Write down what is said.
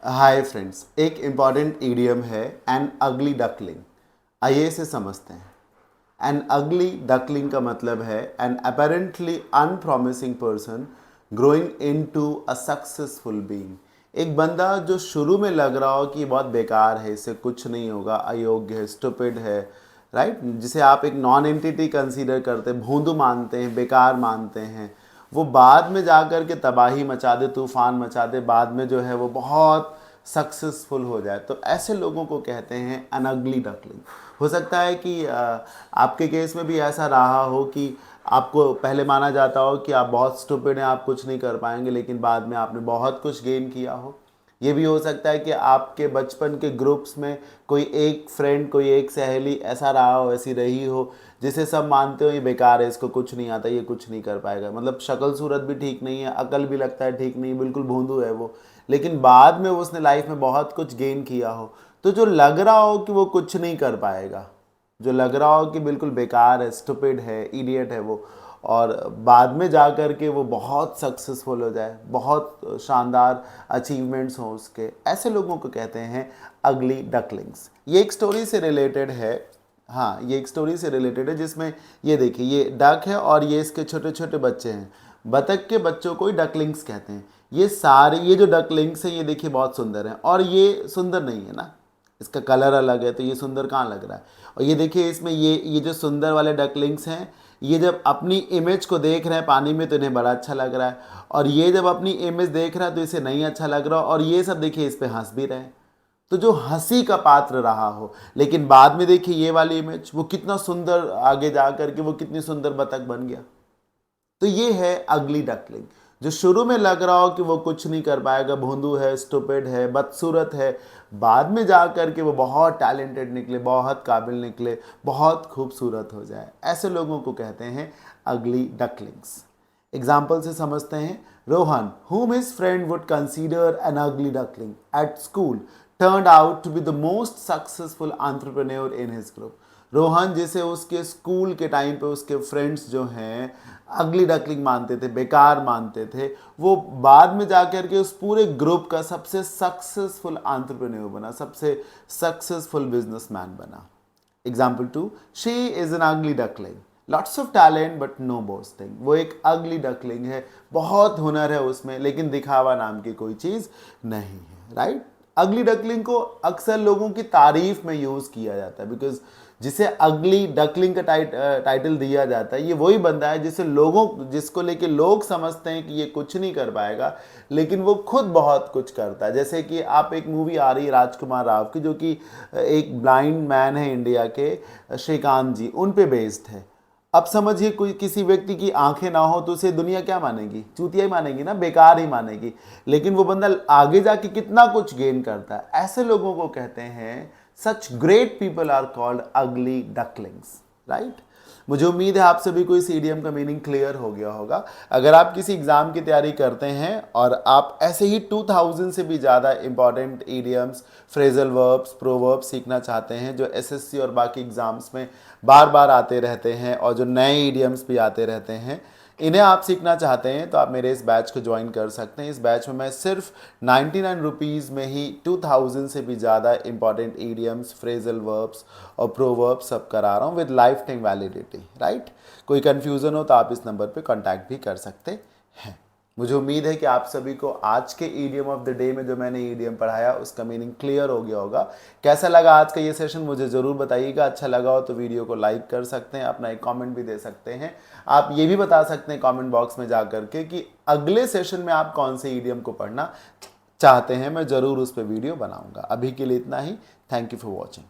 Hi friends, एक important idiom है N ugly duckling. आइए इसे समझते हैं। एन अगली डकलिंग का मतलब है an apparently unpromising person growing into a successful being. एक बंदा जो शुरू में लग रहा हो कि ये बहुत बेकार है, इससे कुछ नहीं होगा, अयोग्य है, स्टूपिड है, राइट, जिसे आप एक नॉन एंटिटी कंसीडर करते हैं, भोंदू मानते हैं, बेकार मानते हैं, वो बाद में जा कर के तबाही मचा दे, तूफान मचा दे, बाद में जो है वो बहुत सक्सेसफुल हो जाए, तो ऐसे लोगों को कहते हैं अन अगली डकलिंग। हो सकता है कि आपके केस में भी ऐसा रहा हो कि आपको पहले माना जाता हो कि आप बहुत स्टूपिड हैं, आप कुछ नहीं कर पाएंगे, लेकिन बाद में आपने बहुत कुछ गेन किया हो। ये भी हो सकता है कि आपके बचपन के ग्रुप्स में कोई एक फ्रेंड, कोई एक सहेली ऐसा रहा हो, ऐसी रही हो, जिसे सब मानते हो ये बेकार है, इसको कुछ नहीं आता, ये कुछ नहीं कर पाएगा, मतलब शक्ल सूरत भी ठीक नहीं है, अकल भी लगता है ठीक नहीं, बिल्कुल भोंदू है वो, लेकिन बाद में उसने लाइफ में बहुत कुछ गेन किया हो। तो जो लग रहा हो कि वो कुछ नहीं कर पाएगा, जो लग रहा हो कि बिल्कुल बेकार है, स्टूपिड है, इडियट है वो, और बाद में जा कर के वो बहुत सक्सेसफुल हो जाए, बहुत शानदार अचीवमेंट्स हों उसके, ऐसे लोगों को कहते हैं अगली डकलिंग्स। ये एक स्टोरी से रिलेटेड है। हाँ, ये एक स्टोरी से रिलेटेड है जिसमें ये देखिए, ये डक है और ये इसके छोटे छोटे बच्चे हैं। बतख के बच्चों को ही डकलिंग्स कहते हैं। ये सारे, ये जो डकलिंग्स हैं, ये देखिए बहुत सुंदर हैं, और ये सुंदर नहीं है ना, इसका कलर अलग है, तो ये सुंदर कहाँ लग रहा है। और ये देखिए इसमें ये जो सुंदर वाले डकलिंग्स हैं, ये जब अपनी इमेज को देख रहे हैं पानी में तो इन्हें बड़ा अच्छा लग रहा है, और ये जब अपनी इमेज देख रहा है तो इसे नहीं अच्छा लग रहा, और ये सब देखिए इस पे हंस भी रहे हैं। तो जो हंसी का पात्र रहा हो, लेकिन बाद में देखिए ये वाली इमेज, वो कितना सुंदर आगे जा करके वो कितनी सुंदर बतख बन गया। तो ये है अगली डकलिंग। जो शुरू में लग रहा हो कि वो कुछ नहीं कर पाएगा, भोंदू है, स्टूपिड है, बदसूरत है, बाद में जा कर के वो बहुत टैलेंटेड निकले, बहुत काबिल निकले, बहुत खूबसूरत हो जाए, ऐसे लोगों को कहते हैं अगली डकलिंग्स। एग्जाम्पल से समझते हैं। Rohan, whom his friend would consider an ugly duckling at school, turned out to be the most successful entrepreneur in his group. Rohan, जिसे उसके स्कूल के टाइम पे उसके फ्रेंड्स जो हैं अगली डकलिंग मानते थे, बेकार मानते थे, वो बाद में जाकर के उस पूरे ग्रुप का सबसे सक्सेसफुल एंटरप्रेन्योर बना, सबसे सक्सेसफुल बिजनेसमैन बना। Example 2, she is an ugly duckling, lots of talent but no boasting. वो एक अगली डकलिंग है, बहुत हुनर है उसमें, लेकिन दिखावा नाम की कोई चीज़ नहीं है, राइट। अगली डकलिंग को अक्सर लोगों की तारीफ में यूज़ किया जाता है, बिकॉज जिसे अगली डकलिंग का टाइटल दिया जाता है, ये वही बंदा है जिसको लेके लोग समझते हैं कि ये कुछ नहीं कर पाएगा, लेकिन वो खुद बहुत कुछ करता है। जैसे कि आप, एक मूवी आ रही है राजकुमार राव की, जो कि एक ब्लाइंड मैन है इंडिया के, श्रीकांत जी, उन पे बेस्ड है। अब समझिए, कोई किसी व्यक्ति की आंखें ना हो तो उसे दुनिया क्या मानेगी, चूतिया ही मानेगी ना, बेकार ही मानेगी, लेकिन वो बंदा आगे जाके कितना कुछ गेन करता है। ऐसे लोगों को कहते हैं, such great people are called ugly ducklings, right. मुझे उम्मीद है आप सभी को इस ईडियम का मीनिंग क्लियर हो गया होगा। अगर आप किसी एग्जाम की तैयारी करते हैं और आप ऐसे ही 2000 से भी ज़्यादा important idioms, phrasal verbs, proverbs सीखना चाहते हैं, जो एसएससी और बाकी एग्जाम्स में बार बार आते रहते हैं, और जो नए ईडियम्स भी आते रहते हैं, इन्हें आप सीखना चाहते हैं, तो आप मेरे इस बैच को ज्वाइन कर सकते हैं। इस बैच में मैं सिर्फ 99 रुपीज़ में ही 2000 से भी ज़्यादा इंपॉर्टेंट ईडियम्स, फ्रेजल वर्ब्स और प्रोवर्ब्स सब करा रहा हूँ with life time validity, right. कोई कन्फ्यूज़न हो तो आप इस नंबर पे कांटेक्ट भी कर सकते हैं। मुझे उम्मीद है कि आप सभी को आज के ईडियम ऑफ द डे में जो मैंने ईडियम पढ़ाया उसका मीनिंग क्लियर हो गया होगा। कैसा लगा आज का ये सेशन मुझे ज़रूर बताइएगा। अच्छा लगा हो तो वीडियो को लाइक कर सकते हैं, अपना एक कमेंट भी दे सकते हैं। आप ये भी बता सकते हैं कमेंट बॉक्स में जा करके कि अगले सेशन में आप कौन से ईडियम को पढ़ना चाहते हैं, मैं ज़रूर उस पर वीडियो बनाऊँगा। अभी के लिए इतना ही। Thank you for watching.